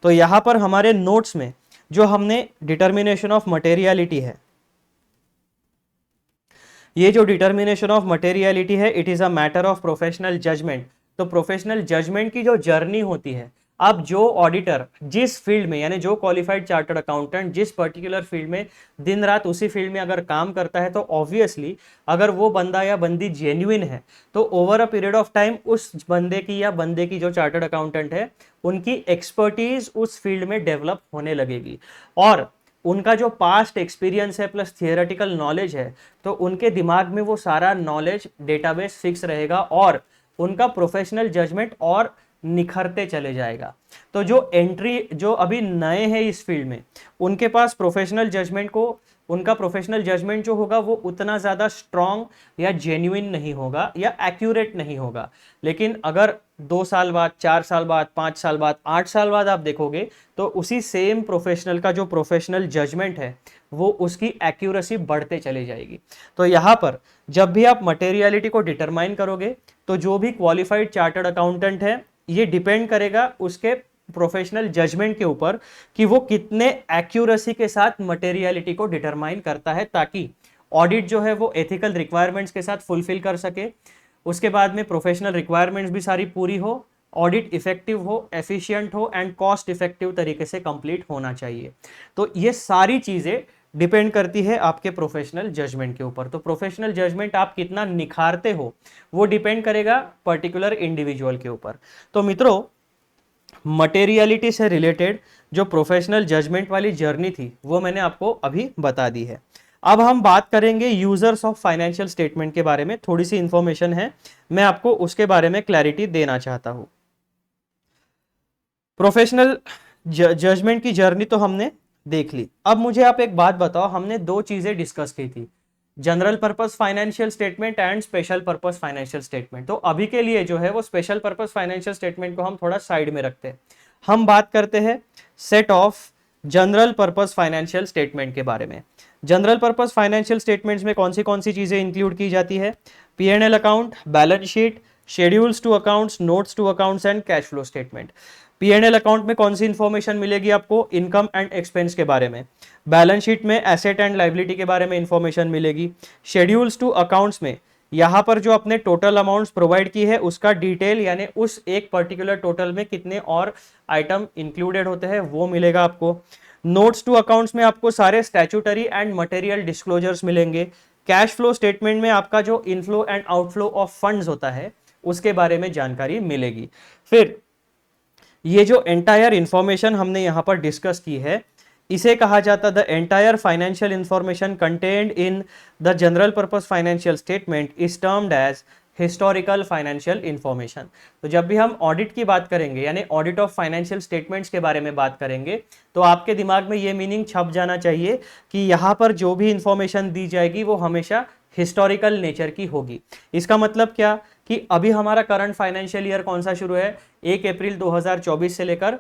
तो यहां पर हमारे नोट्स में जो हमने डिटर्मिनेशन ऑफ मटेरियलिटी है, ये जो डिटर्मिनेशन ऑफ मटेरियलिटी है, it is a matter of professional judgement. तो प्रोफेशनल जजमेंट की जो जर्नी होती है, अब जो ऑडिटर जिस फील्ड में, यानी जो क्वालिफाइड चार्टर्ड अकाउंटेंट जिस पर्टिकुलर फील्ड में दिन रात उसी फील्ड में अगर काम करता है, तो ऑब्वियसली अगर वो बंदा या बंदी जेन्युइन है तो over a period of time उस बंदे की या बंदे की जो चार्टर्ड अकाउंटेंट है उनकी एक्सपर्टीज उस फील्ड में डेवलप होने लगेगी, और उनका जो पास्ट एक्सपीरियंस है प्लस थियोरेटिकल नॉलेज है, तो उनके दिमाग में वो सारा नॉलेज डेटाबेस फिक्स रहेगा और उनका प्रोफेशनल जजमेंट और निखरते चले जाएगा। तो जो अभी नए हैं इस फील्ड में, उनके पास उनका प्रोफेशनल जजमेंट जो होगा वो उतना ज़्यादा स्ट्रॉन्ग या जेन्युइन नहीं होगा या एक्यूरेट नहीं होगा। लेकिन अगर 2 साल बाद, 4 साल बाद, 5 साल बाद, 8 साल बाद आप देखोगे तो उसी सेम प्रोफेशनल का जो प्रोफेशनल जजमेंट है वो उसकी एक्यूरेसी बढ़ते चली जाएगी। तो यहाँ पर जब भी आप मटेरियलिटी को डिटरमाइन करोगे तो जो भी क्वालिफाइड चार्टर्ड अकाउंटेंट है, ये डिपेंड करेगा उसके प्रोफेशनल जजमेंट के ऊपर कि वो कितने एक्यूरेसी के साथ मटेरियलिटी को डिटरमाइन करता है, ताकि ऑडिट जो है वो एथिकल रिक्वायरमेंट्स के साथ फुलफिल कर सके। उसके बाद में प्रोफेशनल रिक्वायरमेंट्स भी सारी पूरी हो, ऑडिट इफेक्टिव हो, एफिशिएंट हो एंड कॉस्ट इफेक्टिव तरीके से कंप्लीट होना चाहिए। तो ये सारी चीजें डिपेंड करती है आपके प्रोफेशनल जजमेंट के ऊपर। तो प्रोफेशनल जजमेंट आप कितना निखारते हो वो डिपेंड करेगा पर्टिकुलर इंडिविजुअल के ऊपर। तो मित्रों, मटेरियलिटी से रिलेटेड जो प्रोफेशनल जजमेंट वाली जर्नी थी वो मैंने आपको अभी बता दी है। अब हम बात करेंगे यूजर्स ऑफ फाइनेंशियल स्टेटमेंट के बारे में। थोड़ी सी इंफॉर्मेशन है, मैं आपको उसके बारे में क्लैरिटी देना चाहता हूं। प्रोफेशनल जजमेंट की जर्नी तो हमने देख ली। अब मुझे आप एक बात बताओ, हमने दो चीजें डिस्कस की थी, general purpose financial statement and special purpose financial statement. तो अभी के लिए जो है वो स्पेशल पर्पस फाइनेंशियल स्टेटमेंट को हम थोड़ा साइड में रखते हैं। हम बात करते हैं set of general purpose financial statement के बारे में। जनरल पर्पस फाइनेंशियल स्टेटमेंट्स में कौन सी चीजें इंक्लूड की जाती है? P&L account, balance sheet, schedules to accounts, notes to accounts and cash flow statement. P&L account में कौन सी इंफॉर्मेशन मिलेगी आपको? इनकम एंड एक्सपेंस के बारे में। बैलेंस शीट में एसेट एंड लाइबिलिटी के बारे में इंफॉर्मेशन मिलेगी। शेड्यूल्स टू अकाउंट्स में यहां पर जो अपने टोटल अमाउंट्स प्रोवाइड की है उसका डिटेल, यानी उस एक पर्टिकुलर टोटल में कितने और आइटम इंक्लूडेड होते हैं वो मिलेगा आपको। नोट्स टू अकाउंट्स में आपको सारे स्टैट्यूटरी एंड मटेरियल डिस्क्लोजर्स मिलेंगे। कैश फ्लो स्टेटमेंट में आपका जो inflow and outflow of funds होता है उसके बारे में जानकारी मिलेगी। फिर ये जो एंटायर इंफॉर्मेशन हमने यहां पर डिस्कस की है इसे कहा जाता है the entire financial information contained in the general purpose financial statement is termed as historical financial information. तो जब भी हम ऑडिट की बात करेंगे यानी ऑडिट ऑफ फाइनेंशियल स्टेटमेंट्स के बारे में बात करेंगे तो आपके दिमाग में ये मीनिंग छप जाना चाहिए कि यहाँ पर जो भी इंफॉर्मेशन दी जाएगी वो हमेशा हिस्टोरिकल नेचर की होगी। इसका मतलब क्या कि अभी हमारा करंट फाइनेंशियल ईयर कौन सा शुरू है? 1 अप्रैल 2024 से लेकर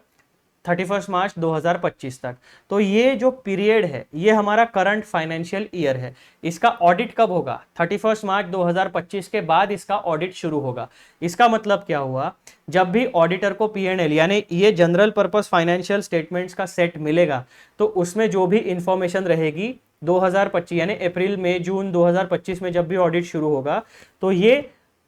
31 मार्च 2025 तक। तो ये जो पीरियड है ये हमारा करंट फाइनेंशियल ईयर है। इसका ऑडिट कब होगा? 31 मार्च 2025 के बाद इसका ऑडिट शुरू होगा। इसका मतलब क्या हुआ? जब भी ऑडिटर को P&L यानी ये जनरल पर्पस फाइनेंशियल स्टेटमेंट्स का सेट मिलेगा तो उसमें जो भी इंफॉर्मेशन रहेगी 2025 यानी अप्रैल मई जून 2025 में जब भी ऑडिट शुरू होगा तो ये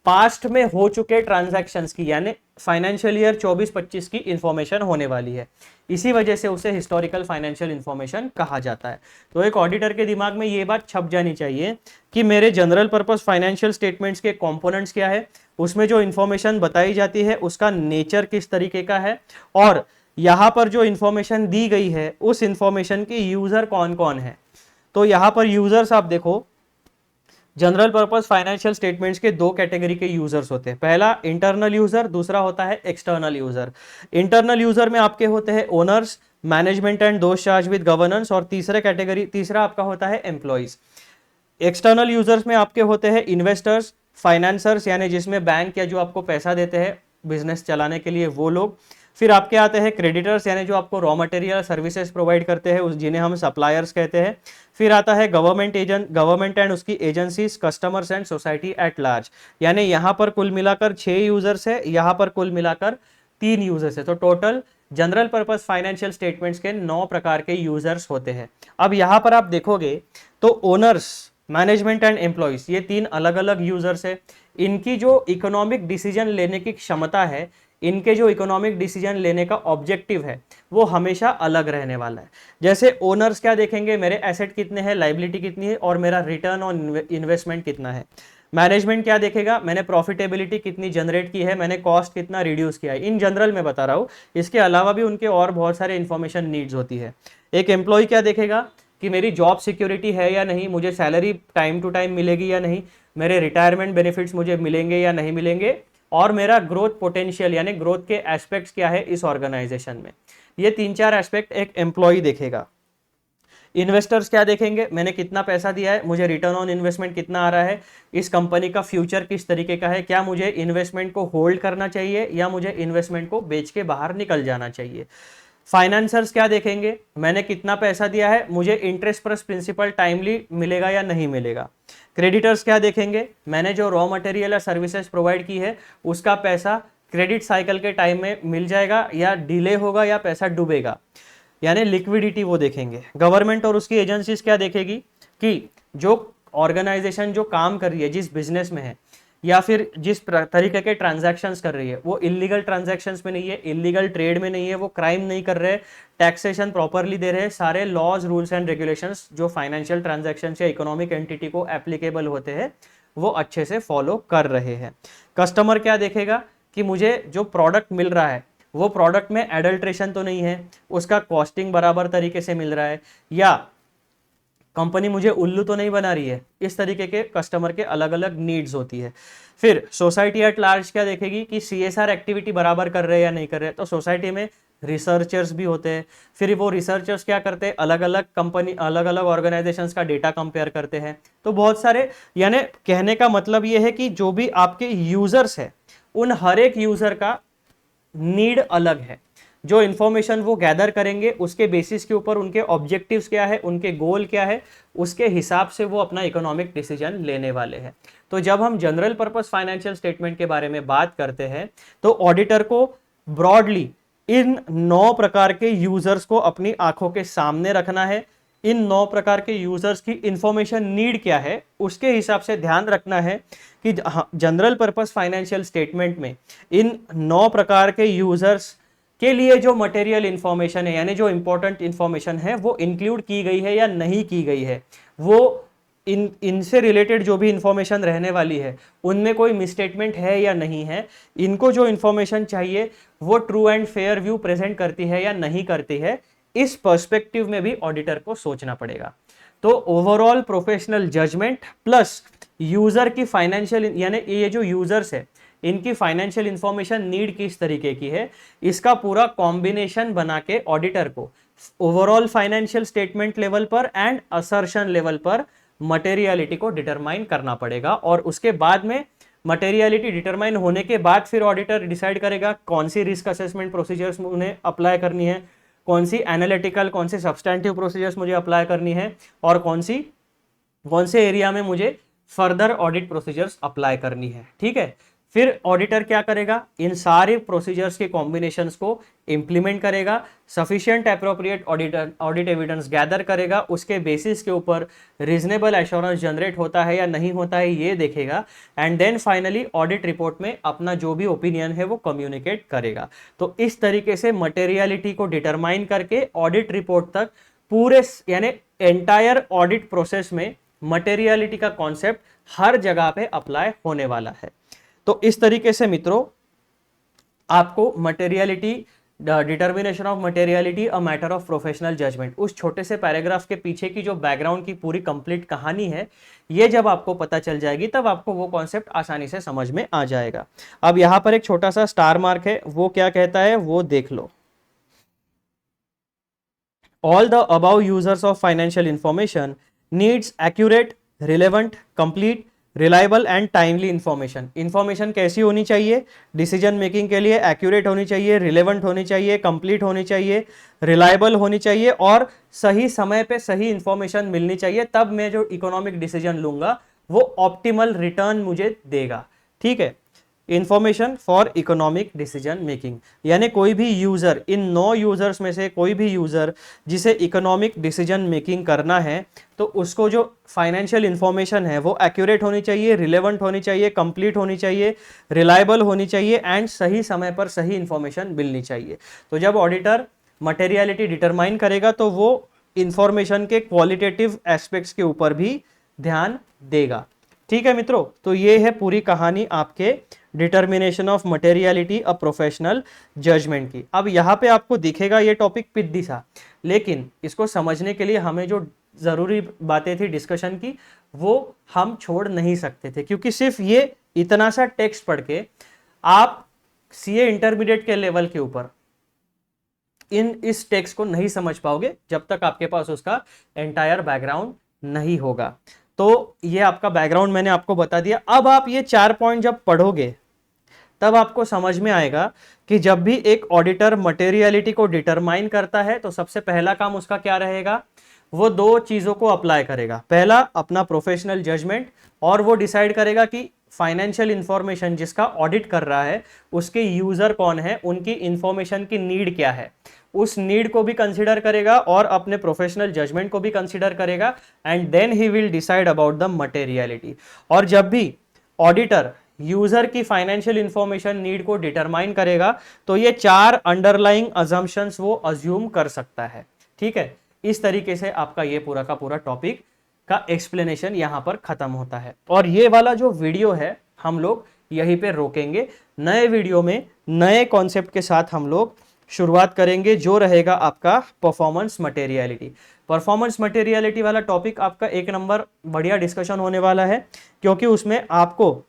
पास्ट में हो चुके ट्रांजैक्शंस की यानी फाइनेंशियल ईयर 24-25 की इंफॉर्मेशन होने वाली है। इसी वजह से उसे हिस्टोरिकल फाइनेंशियल इंफॉर्मेशन कहा जाता है। तो एक ऑडिटर के दिमाग में ये बात छप जानी चाहिए कि मेरे जनरल पर्पस फाइनेंशियल स्टेटमेंट्स के कंपोनेंट्स क्या है, उसमें जो इंफॉर्मेशन बताई जाती है उसका नेचर किस तरीके का है, और यहाँ पर जो इंफॉर्मेशन दी गई है उस इंफॉर्मेशन के यूजर कौन कौन है। तो यहाँ पर यूजर्स आप देखो, जनरल पर्पस फाइनेंशियल स्टेटमेंट्स के दो कैटेगरी के यूजर्स होते हैं। पहला इंटरनल यूजर, दूसरा होता है एक्सटर्नल यूजर। इंटरनल यूजर में आपके होते हैं owners, management and those charge with governance, और तीसरा आपका होता है एम्प्लॉइज। एक्सटर्नल यूजर्स में आपके होते हैं इन्वेस्टर्स, फाइनेंसर्स यानी जिसमें बैंक या जो आपको पैसा देते हैं बिजनेस चलाने के लिए वो लोग। फिर आपके आते हैं क्रेडिटर्स यानी जो आपको रॉ मटेरियल सर्विसेज प्रोवाइड करते हैं उस जिन्हें हम सप्लायर्स कहते हैं। फिर आता है गवर्नमेंट एंड उसकी agencies, customers and society at large, यानी यहाँ पर कुल मिलाकर 6 यूजर्स है, यहाँ पर कुल मिलाकर 3 यूजर्स है। तो total general purpose financial statements के 9 प्रकार के यूजर्स होते हैं। अब यहाँ पर आप देखोगे तो ओनर्स, मैनेजमेंट एंड एम्प्लॉइज ये 3 अलग अलग यूजर्स है। इनकी जो इकोनॉमिक डिसीजन लेने की क्षमता है, इनके जो इकोनॉमिक डिसीजन लेने का ऑब्जेक्टिव है वो हमेशा अलग रहने वाला है। जैसे ओनर्स क्या देखेंगे, मेरे एसेट कितने हैं, लाइबिलिटी कितनी है और मेरा रिटर्न ऑन इन्वेस्टमेंट कितना है। मैनेजमेंट क्या देखेगा, मैंने प्रॉफिटेबिलिटी कितनी जनरेट की है, मैंने कॉस्ट कितना रिड्यूस किया है। इन जनरल में बता रहा हूँ, इसके अलावा भी उनके और बहुत सारे इंफॉर्मेशन नीड्स होती है। एक एम्प्लॉय क्या देखेगा कि मेरी जॉब सिक्योरिटी है या नहीं, मुझे सैलरी टाइम टू टाइम मिलेगी या नहीं, मेरे रिटायरमेंट बेनिफिट्स मुझे मिलेंगे या नहीं मिलेंगे, और मेरा ग्रोथ पोटेंशियल यानी ग्रोथ के एस्पेक्ट्स क्या है इस ऑर्गेनाइजेशन में। ये 3-4 एस्पेक्ट एक एम्प्लॉय देखेगा। इन्वेस्टर्स क्या देखेंगे, मैंने कितना पैसा दिया है, मुझे रिटर्न ऑन इन्वेस्टमेंट कितना आ रहा है, इस कंपनी का फ्यूचर किस तरीके का है, क्या मुझे इन्वेस्टमेंट को होल्ड करना चाहिए या मुझे इन्वेस्टमेंट को बेच के बाहर निकल जाना चाहिए। फाइनेंसर्स क्या देखेंगे, मैंने कितना पैसा दिया है, मुझे इंटरेस्ट प्लस प्रिंसिपल टाइमली मिलेगा या नहीं मिलेगा। क्रेडिटर्स क्या देखेंगे, मैंने जो रॉ मटेरियल या सर्विसेज प्रोवाइड की है उसका पैसा क्रेडिट साइकिल के टाइम में मिल जाएगा या डिले होगा या पैसा डूबेगा, यानी लिक्विडिटी वो देखेंगे। गवर्नमेंट और उसकी एजेंसीज क्या देखेगी कि जो ऑर्गेनाइजेशन जो काम कर रही है, जिस बिजनेस में है या फिर जिस तरीके के ट्रांजैक्शंस कर रही है वो इलीगल ट्रांजैक्शंस में नहीं है, इलीगल ट्रेड में नहीं है, वो क्राइम नहीं कर रहे, टैक्सेशन प्रॉपरली दे रहे, सारे लॉज रूल्स एंड रेगुलेशंस जो फाइनेंशियल ट्रांजैक्शंस या इकोनॉमिक एंटिटी को एप्लीकेबल होते हैं वो अच्छे से फॉलो कर रहे हैं। कस्टमर क्या देखेगा कि मुझे जो प्रोडक्ट मिल रहा है वो प्रोडक्ट में एडल्ट्रेशन तो नहीं है, उसका कॉस्टिंग बराबर तरीके से मिल रहा है, या कंपनी मुझे उल्लू तो नहीं बना रही है। इस तरीके के कस्टमर के अलग अलग नीड्स होती है। फिर सोसाइटी एट लार्ज क्या देखेगी कि CSR एक्टिविटी बराबर कर रहे हैं या नहीं कर रहे हैं। तो सोसाइटी में रिसर्चर्स भी होते हैं। फिर वो रिसर्चर्स क्या करते हैं, अलग अलग कंपनी, अलग अलग ऑर्गेनाइजेशंस का डेटा कंपेयर करते हैं। तो बहुत सारे, यानी कहने का मतलब ये है कि जो भी आपके यूजर्स है, उन हर एक यूजर का नीड अलग है। जो इंफॉर्मेशन वो गैदर करेंगे उसके बेसिस के ऊपर उनके ऑब्जेक्टिव्स क्या है, उनके गोल क्या है, उसके हिसाब से वो अपना इकोनॉमिक डिसीजन लेने वाले हैं। तो जब हम जनरल पर्पस फाइनेंशियल स्टेटमेंट के बारे में बात करते हैं तो ऑडिटर को ब्रॉडली इन 9 प्रकार के यूजर्स को अपनी आंखों के सामने रखना है। इन 9 प्रकार के यूजर्स की इंफॉर्मेशन नीड क्या है उसके हिसाब से ध्यान रखना है कि जनरल पर्पस फाइनेंशियल स्टेटमेंट में इन 9 प्रकार के यूजर्स के लिए जो मटेरियल इंफॉर्मेशन है, यानी जो इंपॉर्टेंट इंफॉर्मेशन है, वो इंक्लूड की गई है या नहीं की गई है। वो इनसे रिलेटेड जो भी इंफॉर्मेशन रहने वाली है उनमें कोई मिसस्टेटमेंट है या नहीं है। इनको जो इंफॉर्मेशन चाहिए वो true and fair view present करती है या नहीं करती है। इस पर्सपेक्टिव में भी ऑडिटर को सोचना पड़ेगा। तो overall professional judgement plus user की फाइनेंशियल, यानी ये जो यूजर्स है इनकी फाइनेंशियल इंफॉर्मेशन नीड किस तरीके की है, इसका पूरा कॉम्बिनेशन बना के ऑडिटर को ओवरऑल फाइनेंशियल स्टेटमेंट लेवल पर एंड असर्शन लेवल पर मटेरियलिटी को डिटरमाइन करना पड़ेगा। और उसके बाद में मटेरियलिटी डिटरमाइन होने के बाद फिर ऑडिटर डिसाइड करेगा कौन सी रिस्क असेसमेंट प्रोसीजर्स उन्हें अप्लाई करनी है, कौन सी एनालिटिकल, कौन सी सब्सटैंटिव प्रोसीजर्स मुझे अप्लाई करनी है, और कौन से एरिया में मुझे फर्दर ऑडिट प्रोसीजर्स अप्लाई करनी है। ठीक है, फिर ऑडिटर क्या करेगा, इन सारे प्रोसीजर्स के कॉम्बिनेशंस को इंप्लीमेंट करेगा, sufficient appropriate audit evidence gather करेगा, उसके बेसिस के ऊपर रीजनेबल एश्योरेंस जनरेट होता है या नहीं होता है ये देखेगा, and then finally audit report में अपना जो भी ओपिनियन है वो कम्युनिकेट करेगा। तो इस तरीके से मटेरियलिटी को डिटरमाइन करके ऑडिट रिपोर्ट तक पूरे, यानी एंटायर ऑडिट प्रोसेस में मटेरियलिटी का कॉन्सेप्ट हर जगह पे अप्लाई होने वाला है। तो इस तरीके से मित्रों आपको materiality, determination of materiality a matter of professional judgement, उस छोटे से पैराग्राफ के पीछे की जो बैकग्राउंड की पूरी कंप्लीट कहानी है, ये जब आपको पता चल जाएगी तब आपको वो कॉन्सेप्ट आसानी से समझ में आ जाएगा। अब यहां पर एक छोटा सा स्टार मार्क है, वो क्या कहता है वो देख लो। All the above users of financial information needs accurate, relevant, complete, reliable and timely information. Information कैसी होनी चाहिए, डिसीजन मेकिंग के लिए एक्यूरेट होनी चाहिए, रिलेवेंट होनी चाहिए, कंप्लीट होनी चाहिए, रिलायबल होनी चाहिए, और सही समय पे सही इंफॉर्मेशन मिलनी चाहिए। तब मैं जो इकोनॉमिक डिसीजन लूंगा वो ऑप्टिमल रिटर्न मुझे देगा। ठीक है, information for economic decision making, यानी कोई भी यूजर, इन 9 यूजर्स में से कोई भी यूजर जिसे इकोनॉमिक डिसीजन मेकिंग करना है, तो उसको जो फाइनेंशियल इंफॉर्मेशन है वो एक्यूरेट होनी चाहिए, रिलेवेंट होनी चाहिए, कंप्लीट होनी चाहिए, रिलायबल होनी चाहिए, एंड सही समय पर सही इंफॉर्मेशन मिलनी चाहिए। तो जब ऑडिटर मटेरियलिटी डिटरमाइन करेगा तो वो इंफॉर्मेशन के क्वालिटेटिव एस्पेक्ट्स के ऊपर भी ध्यान देगा। ठीक है मित्रों, तो ये है पूरी कहानी आपके determination of materiality a professional judgement की। अब यहाँ पे आपको दिखेगा ये टॉपिक पिद्दी सा, लेकिन इसको समझने के लिए हमें जो जरूरी बातें थी डिस्कशन की वो हम छोड़ नहीं सकते थे, क्योंकि सिर्फ ये इतना सा टेक्स्ट पढ़ के आप सीए इंटरमीडिएट के लेवल के ऊपर इस टेक्स्ट को नहीं समझ पाओगे जब तक आपके पास उसका एंटायर बैकग्राउंड नहीं होगा। तो ये आपका बैकग्राउंड मैंने आपको बता दिया। अब आप ये 4 पॉइंट जब पढ़ोगे तब आपको समझ में आएगा कि जब भी एक ऑडिटर मटेरियलिटी को डिटरमाइन करता है तो सबसे पहला काम उसका क्या रहेगा, वो 2 चीजों को अप्लाई करेगा। पहला अपना प्रोफेशनल जजमेंट, और वो डिसाइड करेगा कि फाइनेंशियल इंफॉर्मेशन जिसका ऑडिट कर रहा है उसके यूजर कौन है, उनकी इंफॉर्मेशन की नीड क्या है, उस नीड को भी कंसीडर करेगा और अपने प्रोफेशनल जजमेंट को भी कंसीडर करेगा, and then he will decide about the materiality. और जब भी ऑडिटर यूजर की फाइनेंशियल इंफॉर्मेशन नीड को डिटरमाइन करेगा तो ये 4 अंडरलाइंग अजम्पशंस वो अज्यूम कर सकता है। ठीक है, इस तरीके से आपका ये पूरा का पूरा टॉपिक का एक्सप्लेनेशन यहां पर खत्म होता है। और ये वाला जो वीडियो है हम लोग यहीं पे रोकेंगे, नए वीडियो में नए कॉन्सेप्ट के साथ हम लोग शुरुआत करेंगे जो रहेगा आपका परफॉर्मेंस मटेरियलिटी। परफॉर्मेंस मटेरियलिटी वाला टॉपिक आपका एक नंबर बढ़िया डिस्कशन होने वाला है, क्योंकि उसमें आपको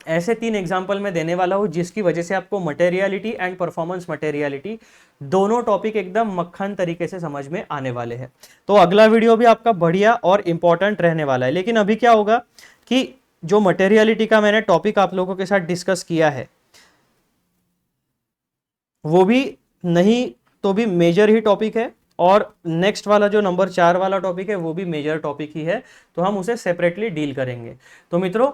ऐसे 3 एग्जाम्पल मैं देने वाला हूं जिसकी वजह से आपको मटेरियलिटी एंड परफॉर्मेंस मटेरियलिटी दोनों टॉपिक एकदम मक्खन तरीके से समझ में आने वाले हैं। तो अगला वीडियो भी आपका बढ़िया और इंपॉर्टेंट रहने वाला है। लेकिन अभी क्या होगा कि जो मटेरियलिटी का मैंने टॉपिक आप लोगों के साथ डिस्कस किया है वो भी नहीं तो भी मेजर ही टॉपिक है, और नेक्स्ट वाला जो नंबर 4 वाला टॉपिक है वो भी मेजर टॉपिक ही है, तो हम उसे सेपरेटली डील करेंगे। तो मित्रों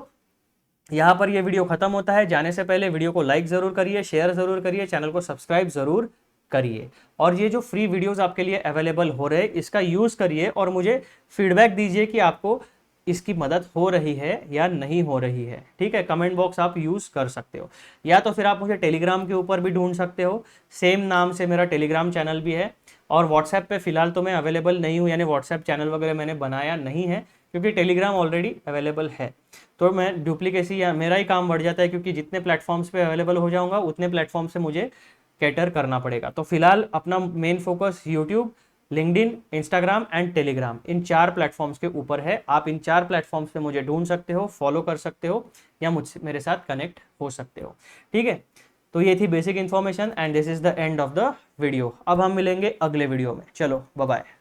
यहां पर ये वीडियो खत्म होता है। जाने से पहले वीडियो को लाइक जरूर करिए, शेयर जरूर करिए, चैनल को सब्सक्राइब जरूर करिए, और ये जो फ्री वीडियोस आपके लिए अवेलेबल हो रहे हैं इसका यूज करिए और मुझे फीडबैक दीजिए कि आपको इसकी मदद हो रही है या नहीं हो रही है। ठीक है, कमेंट बॉक्स आप यूज कर सकते हो, या तो फिर आप मुझे टेलीग्राम के ऊपर भी ढूंढ सकते हो, सेम नाम से मेरा टेलीग्राम चैनल भी है। और व्हाट्सएप पे फिलहाल तो मैं अवेलेबल नहीं हूँ, यानी व्हाट्सएप चैनल वगैरह मैंने बनाया नहीं है क्योंकि टेलीग्राम ऑलरेडी अवेलेबल है। तो मैं डुप्लीकेसी या मेरा ही काम बढ़ जाता है, क्योंकि जितने प्लेटफॉर्म्स पे अवेलेबल हो जाऊंगा उतने प्लेटफॉर्म से मुझे कैटर करना पड़ेगा। तो फिलहाल अपना main focus YouTube, LinkedIn, Instagram and Telegram, in 4 platforms के ऊपर है। आप इन 4 प्लेटफॉर्म्स पे मुझे ढूंढ सकते हो, फॉलो कर सकते हो, या मुझसे मेरे साथ कनेक्ट हो सकते हो। ठीक है, तो ये थी basic information and this is the end of the video. अब हम मिलेंगे अगले वीडियो में। चलो बाय बाय।